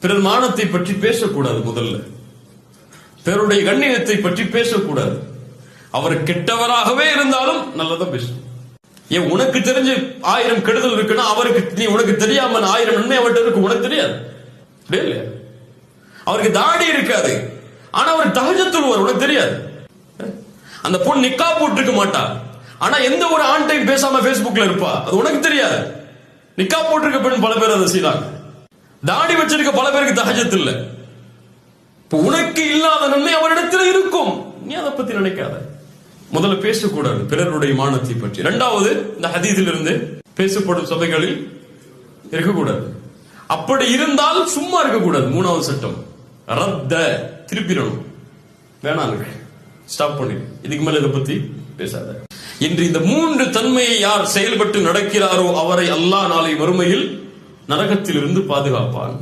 பிறர் மானத்தை பற்றி பேசக்கூடாது. முதல்ல பிறருடைய கண்ணியத்தை பற்றி பேசக்கூடாது. அவர் கெட்டவராகவே இருந்தாலும் நல்லதா பேசணும். ஏன் உனக்கு தெரிஞ்சு 1000 கெடுதல் இருக்குன்னா அவருக்கு உனக்கு தெரியாம 1000 நன்மை அவர்கிட்ட இருக்கு, உனக்கு தெரியாது. இல்லையா? அவருக்கு தாடி இருக்காது, ஆனா அவர் தஹஜ்ஜுத் தொழுவார், உனக்கு தெரியாது. அந்த பொண்ணு நிக்காப் போட்டிருக்க மாட்டா, ஆனா எந்த ஒரு ஆண் டைம் பேசாம Facebookல இருப்பா, அது உனக்கு தெரியாது. நிக்காப் போட்டிருக்க பெண் பல பேர் அதை செய்யறாங்க. தாடி வச்சிருக்க பல பேருக்கு தஹஜ்ஜுத் இல்ல. உனக்கு இல்லாத நன்மை அவரிடத்தில் இருக்கும், நீ அதை பத்தி நினைக்காத. முதல்ல பேசக்கூடாது பிறருடைய மானத்தை பற்றி. இரண்டாவது, இந்த ஹதீஸில் இருந்து பேசப்படும் சபைகளில் இருக்கக்கூடாது. அப்படி இருந்தால் சும்மா இருக்கக்கூடாது. மூணாவது சட்டம், ரத்த திருப்பிடணும். வேணாம், ஸ்டாப் பண்ணி, இதுக்கு மேல இதை பத்தி பேசாத. இன்று இந்த 3 தன்மையை யார் செயல்பட்டு நடக்கிறாரோ அவரை அல்லாஹ் நாளை மறுமையில் நரகத்தில் இருந்து பாதுகாப்பான்.